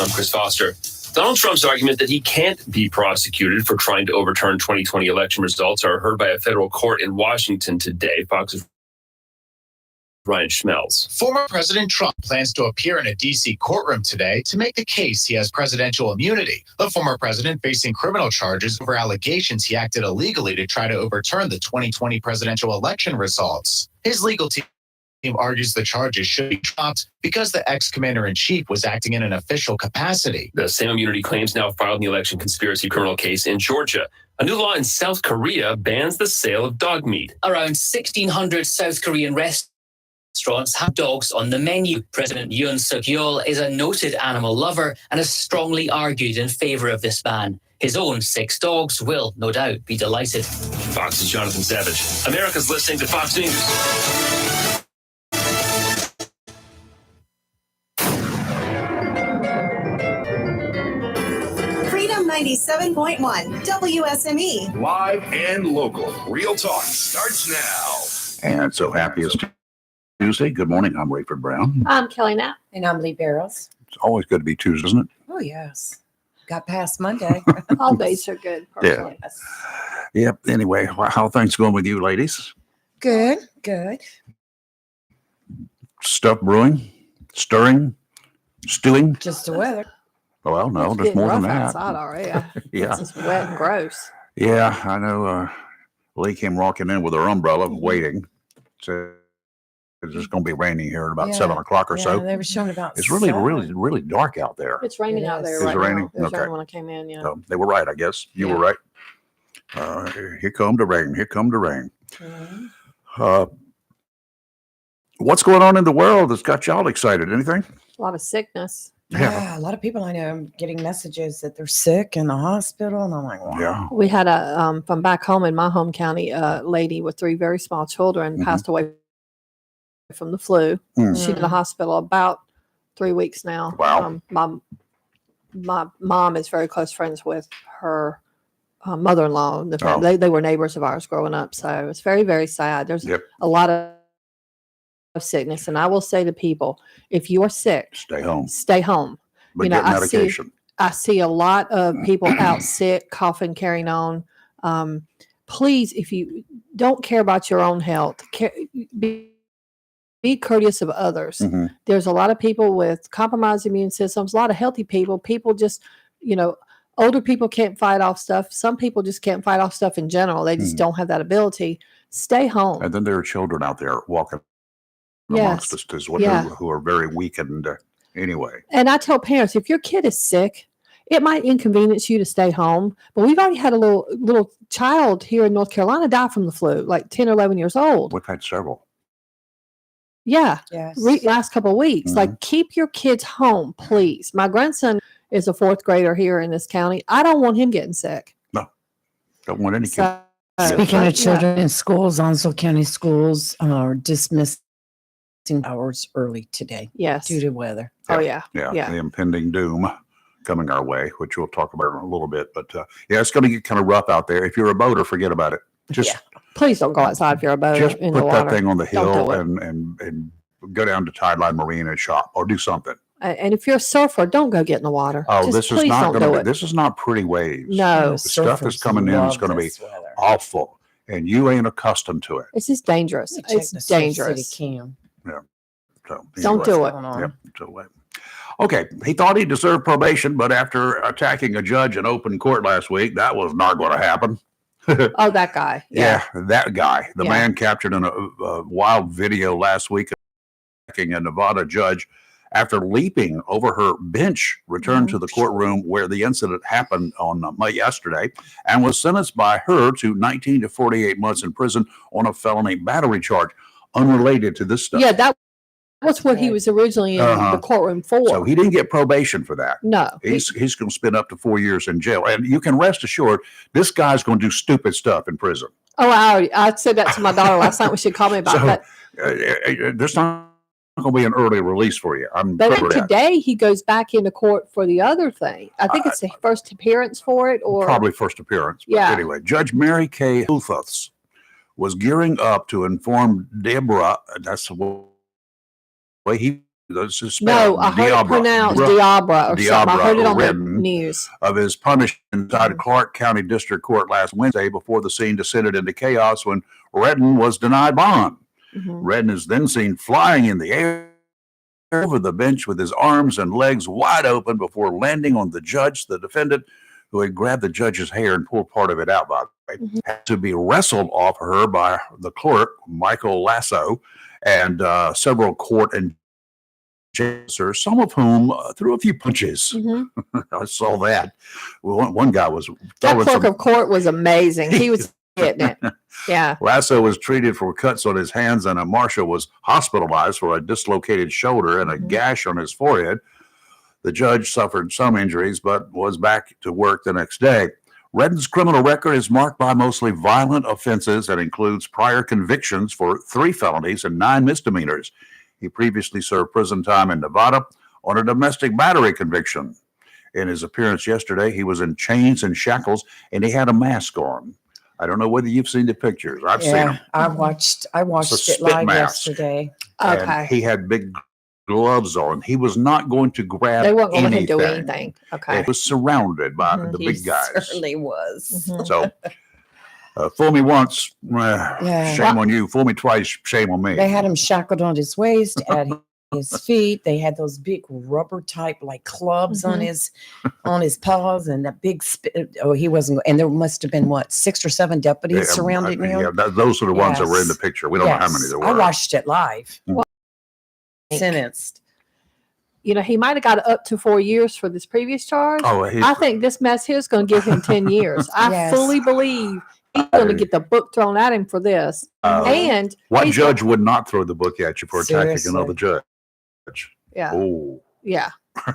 I'm Chris Foster. Donald Trump's argument that he can't be prosecuted for trying to overturn 2020 election results are heard by a federal court in Washington today. Fox's Ryan Schmelz. Former President Trump plans to appear in a D.C. courtroom today to make the case he has presidential immunity. The former president facing criminal charges over allegations he acted illegally to try to overturn the 2020 presidential election results. His legal team argues the charges should be dropped because the ex-commander-in-chief was acting in an official capacity. The same immunity claims now filed in the election conspiracy criminal case in Georgia. A new law in South Korea bans the sale of dog meat. Around 1,600 South Korean restaurants have dogs on the menu. President Yoon Suk-yeol is a noted animal lover and has strongly argued in favor of this ban. His own 6 dogs will, no doubt, be delighted. Fox's Jonathan Savage. America's listening to Fox News. Freedom 97.1 WSME. Live and local. Real talk starts now. And so happy it's Tuesday. Good morning. I'm Rayford Brown. I'm Kelly Knapp. And I'm Lee Barrows. It's always good to be Tuesday, isn't it? Oh, yes. Got past Monday. All days are good, personally. Yep. Anyway, how are things going with you, ladies? Good. Stuff brewing, stirring, stewing? Just the weather. Well, no, It's there's getting more than rough that. outside already. Yeah. It's just wet and gross. Yeah, I know. Lee came walking in with her umbrella, waiting. So it's just going to be raining here at about 7 o'clock or so. They were showing about It's really, 7. really dark out there. It's raining It out there is. right Is it raining? now. It was Okay. raining when I came in, yeah. So they were right, I guess. You were right. Here come the rain. Here come the rain. Mhm. What's going on in the world that's got y'all excited? Anything? A lot of sickness. Yeah, a lot of people I know are getting messages that they're sick in the hospital, and I'm like, wow. Yeah. We had from back home in my home county, a lady with 3 very small children Mhm. passed away from the flu. Mm. She's in the hospital about 3 weeks now. Wow. My mom is very close friends with her mother-in-law. Oh. They were neighbors of ours growing up. So it's very, very sad. There's Yep. a lot of sickness. And I will say to people, if you are sick, Stay home. stay home. But You know, get I see- medication. I see a lot of people out sick, coughing, carrying on. Please, if you don't care about your own health, be courteous of others. Mhm. There's a lot of people with compromised immune systems, a lot of healthy people. People just, older people can't fight off stuff. Some people just can't fight off stuff in general. They just don't have that ability. Stay home. And then there are children out there walking Yes. amongst us as well, Yeah. who are very weakened anyway. And I tell parents, if your kid is sick, it might inconvenience you to stay home. But we've already had a little child here in North Carolina die from the flu, like 10 or 11 years old. We've had several. Yeah. Yes. Last couple of weeks. Mhm. Like, keep your kids home, please. My grandson is a 4th grader here in this county. I don't want him getting sick. Don't want any kids. So, Speaking yeah. of children in schools, Onslow County schools are dismissing hours early today Yes. due to weather. Oh, yeah. Yeah, Yeah. the impending doom coming our way, which we'll talk about in a little bit. But yeah, it's going to get kind of rough out there. If you're a boater, forget about it. Just Please don't go outside if you're a boat just in the put water. that thing on the Don't hill do it. and go down to Tideline Marine and shop or do something. And if you're a surfer, don't go get in the water. Oh, Just this is please not don't going do to it. be. This is not pretty waves. No. The stuff that's coming in is going to be awful, and you ain't accustomed to it. It's just dangerous. It's dangerous. Cam. So Don't anyway. do it. Yep. So, okay, he thought he deserved probation, but after attacking a judge in open court last week, that was not going to happen. Oh, that guy. Yeah, that guy. The Yeah. man captured in a wild video last week attacking a Nevada judge after leaping over her bench, returned to the courtroom where the incident happened on yesterday, and was sentenced by her to 19 to 48 months in prison on a felony battery charge unrelated to this stuff. Yeah, that was what he was originally in Uh-huh. the courtroom for. So he didn't get probation for that. No. He's going to spend up to 4 years in jail. And you can rest assured, this guy's going to do stupid stuff in prison. Oh, I said that to my daughter last night when she called me about So, that. there's not going to be an early release for you. I'm But sure then of that. today he goes back into court for the other thing. I think it's the first appearance for it, or Probably first appearance. But Yeah. anyway, Judge Mary Kay Huthus was gearing up to inform Deborah, that's the way he This is No, spelled I heard it Diabra. pronounced Bra- Diabra or something. I heard it on the Redden, news. of his punishment inside Mhm. Clark County District Court last Wednesday before the scene descended into chaos when Redden was denied bond. Mhm. Redden is then seen flying in the air over the bench with his arms and legs wide open before landing on the judge. The defendant, who had grabbed the judge's hair and pulled part of it out, by the way, Mhm. had to be wrestled off her by the clerk, Michael Lasso, and several court and officers, some of whom threw a few punches. Mhm. I saw that. Well, one guy was That throwing clerk some. of court was amazing. He was getting it. Yeah. Lasso was treated for cuts on his hands, and a marshal was hospitalized for a dislocated shoulder and a Mhm. gash on his forehead. The judge suffered some injuries, but was back to work the next day. Redden's criminal record is marked by mostly violent offenses and includes prior convictions for 3 felonies and 9 misdemeanors. He previously served prison time in Nevada on a domestic battery conviction. In his appearance yesterday, he was in chains and shackles, and he had a mask on. I don't know whether you've seen the pictures. I've seen them. I watched it spit live mask. yesterday. And Okay. he had big gloves on. He was not going to grab They weren't going to let him do anything. anything. Okay. He was surrounded by Mhm. the He big guys. certainly was. Mhm. So, fool me once, Yeah. shame on you. Fool me twice, shame on me. They had him shackled on his waist, at his feet. They had those big rubber type like clubs on his paws, and that big he wasn't. And there must have been what 6 or 7 deputies surrounding him. Yeah, those are the ones that were in the Yes. picture. We don't know how many there were. I watched it live. Well, Sentenced. You know, he might have got up to 4 years for this previous charge. Oh, I think this mess here is going to give him 10 years. I Yes. fully believe he's going to get the book thrown at him for this. And what he's- judge would not throw the book at you for attacking Seriously. another judge? Yeah. Oh, Yeah.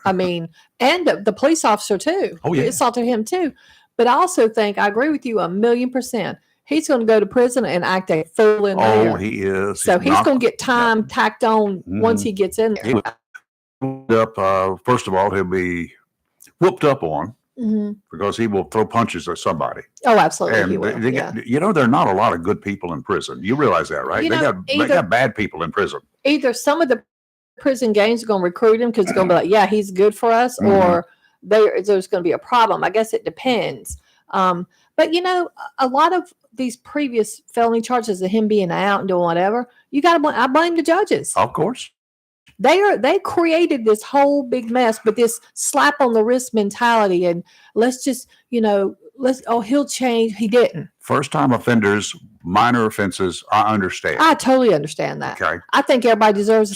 I mean, and the police officer too. Oh, yeah. It assaulted him too. But I also think, I agree with you 1,000,000%. He's going to go to prison and act a fool in there. oh, he is. So he's not- going to get time tacked on once Mhm. he gets in He there. was up. First of all, he'll be whooped up on Mhm. because he will throw punches at somebody. Oh, absolutely. And He will. they Yeah. get, there are not a lot of good people in prison. You realize that, right? You They know, they either- got bad people in prison. Either some of the prison gangs are going to recruit him because it's going to be like, yeah, he's good for us, Mhm. or there's going to be a problem. I guess it depends. But you know, a lot of these previous felony charges of him being out and doing whatever, you got to I blame the judges. Of course. They created this whole big mess, but this slap on the wrist mentality and let's just, he'll change. He didn't. First time offenders, minor offenses, I understand. I totally understand that. Okay. I think everybody deserves a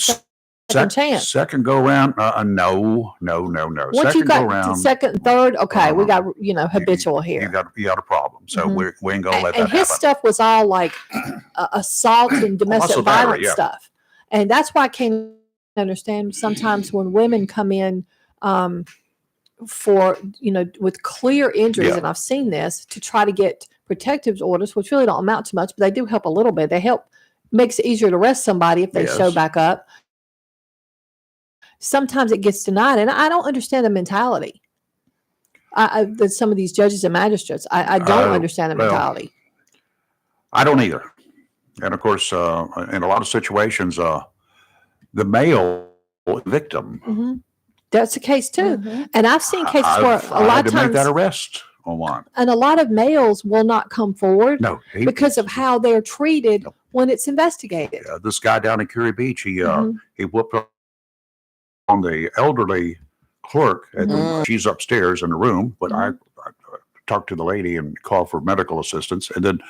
second chance. Second go round, no. Once Second you got go round, to second and third, okay, we Uh-huh. got habitual you here. got a problem. So Mhm. we ain't gonna let And that his happen. stuff was all like assault and domestic Muscle battery, violence yeah. stuff, and that's why I can't understand sometimes when women come in for with clear injuries, Yeah. and I've seen this to try to get protective orders, which really don't amount to much, but they do help a little bit. They help makes it easier to arrest somebody if they show Yes. back up. Sometimes it gets denied, and I don't understand the mentality. That some of these judges and magistrates, I don't understand the well, mentality. I don't either. And of course, in a lot of situations, the male victim, Hmm. That's the case too, Mhm. and I've seen cases I've- where I a lot had of to make that times, arrest on one. and a lot of males will not come forward No, because of how they're treated when it's investigated. this guy down in Curie Beach, Mhm. he whooped up on the elderly clerk. And Mhm. she's upstairs in the room, but I Mm-hmm. talked to the lady and called for medical assistance. And then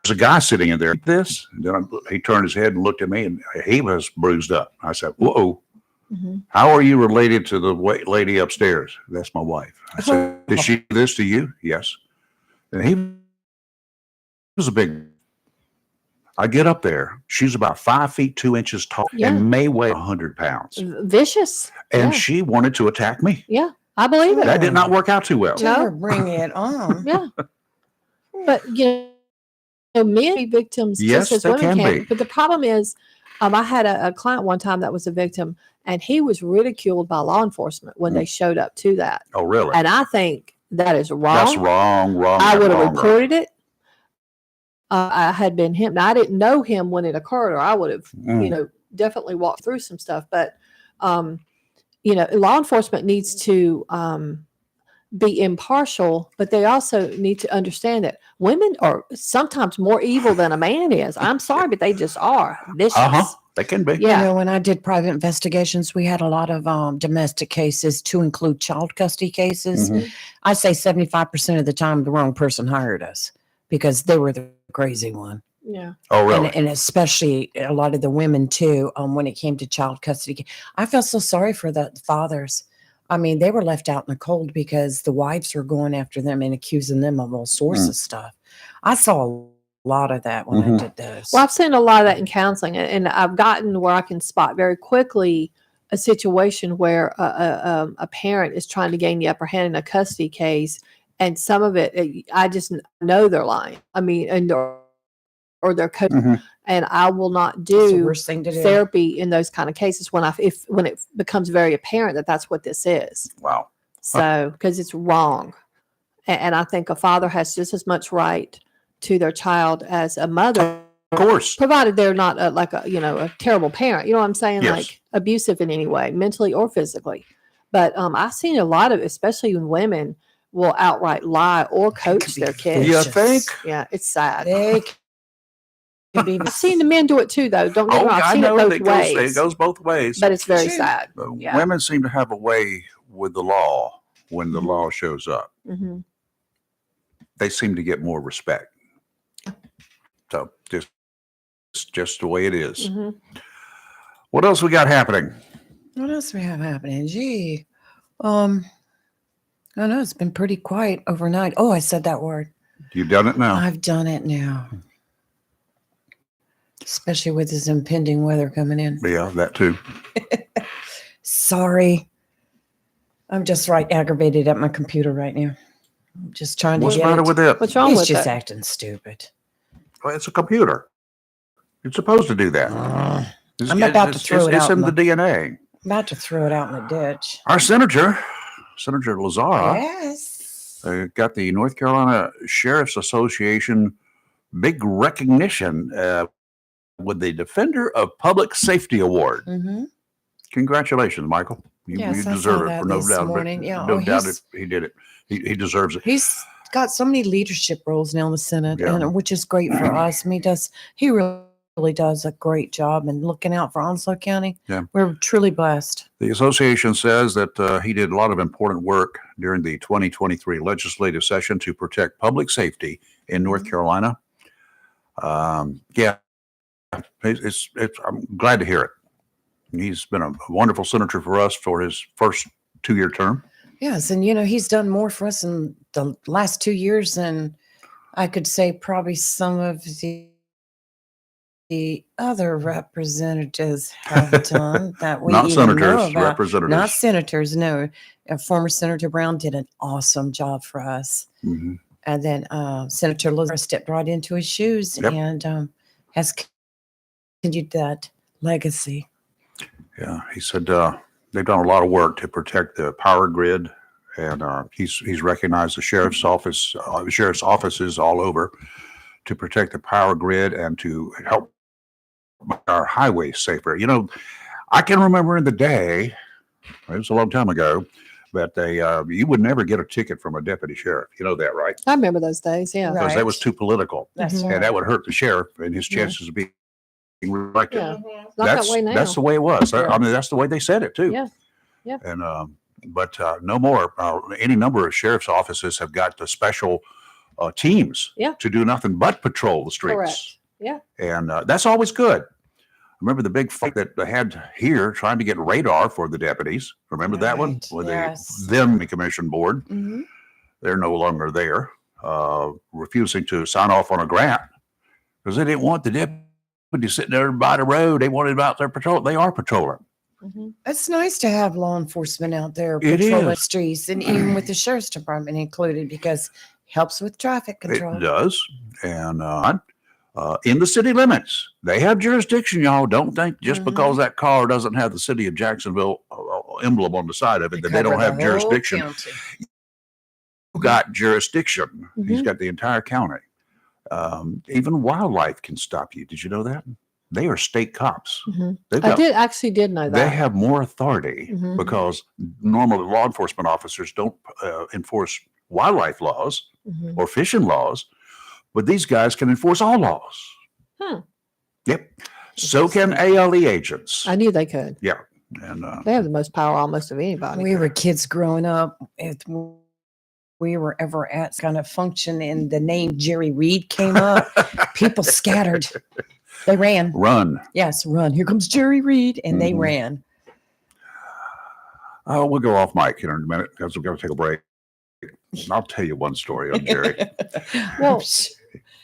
there's a guy sitting in there. This, and then he turned his head and looked at me, and he was bruised up. I said, "Whoa, Mhm. how are you related to the lady upstairs?" "That's my wife." I said, "Did she do this to you?" "Yes." And he was a big. I get up there. She's about 5 feet 2 inches tall Yeah. and may weigh 100 pounds. Vicious. And Yeah. she wanted to attack me. Yeah, I believe it. That did not work out too well. Tell No. her, bring it on. Yeah, but men be victims Yes, just as they women can can. be. But the problem is, I had a client one time that was a victim, and he was ridiculed by law enforcement when they showed up to that. Oh, really? And I think that is wrong. That's wrong. I and would have wrong. reported it. I had been him. Now, I didn't know him when it occurred, or I would have, Mm. definitely walk through some stuff. But law enforcement needs to be impartial, but they also need to understand that women are sometimes more evil than a man is. I'm sorry, but they just are vicious. They can be. Yeah. You know, when I did private investigations, we had a lot of domestic cases to include child custody cases. Mhm. I say 75% of the time the wrong person hired us because they were the crazy one. Yeah. Oh, really? And especially a lot of the women too, when it came to child custody. I felt so sorry for the fathers. I mean, they were left out in the cold because the wives were going after them and accusing them of all sorts of stuff. I saw a lot of that when I did those. Well, I've seen a lot of that in counseling, and I've gotten where I can spot very quickly a situation where a parent is trying to gain the upper hand in a custody case, and some of it, I just know they're lying. I mean, or they're Mhm. and I will not That's the do worst thing to do. therapy in those kind of cases when it becomes very apparent that that's what this is. Wow. So, because it's wrong. And I think a father has just as much right to their child as a mother, Of course. provided they're not a terrible parent. You know what I'm saying? Yes. Like abusive in any way, mentally or physically. But I've seen a lot of, especially when women will outright lie or coach be their kids. You vicious. think? Yeah, it's sad. They can be I've seen the men do it too, though. Don't get me Oh, wrong. I've I seen know it it both ways. goes both ways. But it's very True. sad. Yeah. Women seem to have a way with the law when the law shows up. Hmm. They seem to get more respect. So it's just the way it is. Hmm. What else we got happening? What else we have happening? Gee, I know it's been pretty quiet overnight. Oh, I said that word. You've done it now. I've done it now. Especially with this impending weather coming in. Yeah, that too. Sorry. I'm just right aggravated at my computer right now. I'm just trying to What's the get matter it. with it? What's wrong It's with just it? acting stupid. Well, it's a computer. It's supposed to do that. It's, I'm about to throw it It's out in in the DNA. I'm about to throw it out in the ditch. Our Senator Lazara, Yes. got the North Carolina Sheriff's Association big recognition with the Defender of Public Safety Award. Mm-hmm. Congratulations, Michael. You Yes, I deserve saw it that for no this doubt. morning. Yeah, No oh, doubt he's- he did it. He deserves it. He's got so many leadership roles now in the Senate, Yeah. and which is great for us. I mean, he really does a great job in looking out for Onslow County. Yeah. We're truly blessed. The association says that he did a lot of important work during the 2023 legislative session to protect public safety in North Mm-hmm. Carolina. Yeah, I'm glad to hear it. He's been a wonderful senator for us for his first 2-year term. Yes, and he's done more for us in the last 2 years than I could say probably some of the other representatives have done that we Not even know senators, about. representatives. Not senators, no. Former Senator Brown did an awesome job for us. Mhm. And then Senator Lazar stepped right into his shoes Yep. and has continued that legacy. Yeah, he said they've done a lot of work to protect the power grid, and he's recognized the sheriff's offices all over to protect the power grid and to help make our highways safer. I can remember in the day, it was a long time ago, but you would never get a ticket from a deputy sheriff. You know that, right? I remember those days. Yeah. Right. Because that was too political, That's Mhm. right. and that would hurt the sheriff and his Yeah. chances of being reelected. Yeah. It's not that way now. That's the way it was. Yeah. I mean, that's the way they said it too. Yeah. Yeah. And but no more. Any number of sheriff's offices have got the special teams Yeah. to do nothing but patrol the streets. Correct. Yeah. And that's always good. Remember the big fight that they had here trying to get radar for the deputies? Remember that one? Right, With yes. the commission board. Mhm. They're no longer there, refusing to sign off on a grant because they didn't want the deputies sitting there by the road. They wanted them out there patrolling. They are patrolling. Mhm. It's nice to have law enforcement out there It patrolling is. streets, and even with the sheriff's department included, because it helps with traffic control. It does. And in the city limits, they have jurisdiction, y'all. Don't think just Mhm. because that car doesn't have the city of Jacksonville emblem on the side of it that they cover don't the have whole jurisdiction. county. You got jurisdiction. He's Mhm. got the entire county. Even wildlife can stop you. Did you know that? They are state cops. Mhm. They've I got, did know that. they have more authority Mhm. because normally law enforcement officers don't enforce wildlife laws Mhm. or fishing laws, but these guys can enforce all laws. Hmm. Yep. So can ALE agents. I knew they could. And They have the most power almost of anybody. We were kids growing up. If we were ever at kind of function and the name Jerry Reed came up, people scattered. They ran. run. Yes, run. Here comes Jerry Reed. And they Mhm. ran. Oh, we'll go off mic here in a minute because we're going to take a break. And I'll tell you one story on Jerry. Well,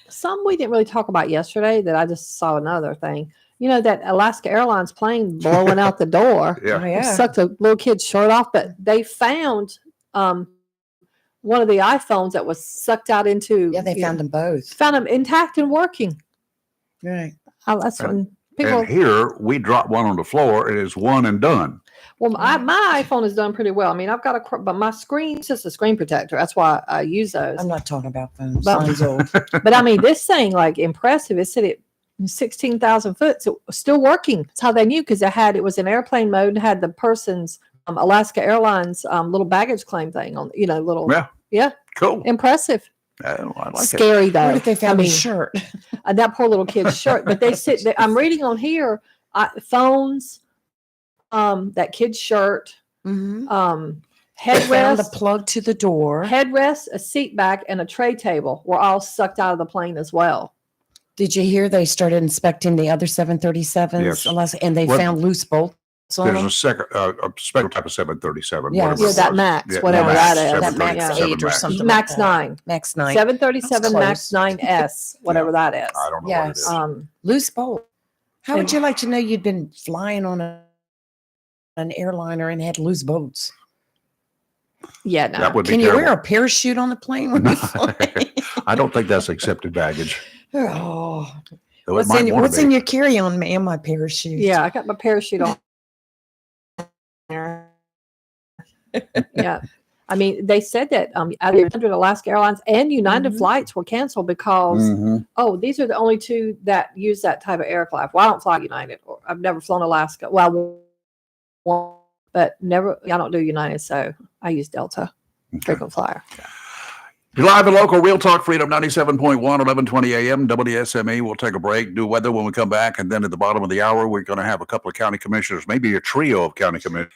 some we didn't really talk about yesterday that I just saw another thing. You know, that Alaska Airlines plane blowing out the door. Oh, Yeah. yeah. Sucked a little kid's shirt off, but they found one of the iPhones that was sucked out into. Yeah, they found them both. Found them intact and working. Right. That's And- when people. And here we drop one on the floor. It is one and done. Well, my iPhone is done pretty well. I mean, I've got but my screen's just a screen protector. That's why I use those. I'm not talking about phones. But- Mine's old. But I mean, this thing, like, impressive. It said it 16,000 foot, so it was still working. That's how they knew, because it was in airplane mode and had the person's Alaska Airlines little baggage claim thing on, little. Yeah. Cool. Impressive. Oh, I like it. Scary though. Where did they find I mean, his shirt? that poor little kid's shirt. But they said, I'm reading on here, phones, that kid's shirt, Mm-hmm. Found the headrest, plug to the door. headrest, a seat back, and a tray table were all sucked out of the plane as well. Did you hear they started inspecting the other 737s? Yes. Alaska, and they What- found loose bolts on There's them? a second, a special type of 737. Yeah. whatever Yeah, it that was. Max, Yeah, whatever Max, that is. that Max 737 8 or Max. something. Max like that. 9. Max 9. 737 That's Max close. 9S, whatever that is. I don't know what it Yes. is. Loose bolt. How would And- you like to know you'd been flying on an airliner and had loose bolts? Yeah, no. That would be Can you terrible. wear a parachute on the plane when you fly? I don't think that's accepted baggage. Oh, Though it what's might in, wanna what's be. in your carry-on, man? My parachute. Yeah, I got my parachute on. Yeah. I mean, they said that out of 100 Alaska Airlines and United Mhm. flights were canceled because, Mhm. these are the only two that use that type of aircraft. Well, I don't fly United. Or I've never flown Alaska. Well, one, but never, I don't do United, so I use Delta, frequent flyer. You're live and local, Real Talk Freedom 97.1, 1120 a.m. WSME. We'll take a break, do weather when we come back. And then at the bottom of the hour, we're going to have a couple of county commissioners, maybe a trio of county commissioners.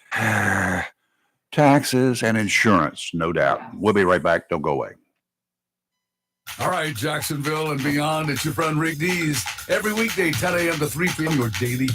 Taxes and insurance, no doubt. We'll be right back. Don't go away. All right, Jacksonville and beyond, it's your friend Rick Dees. Every weekday, 10 a.m. to 3 p.m., your daily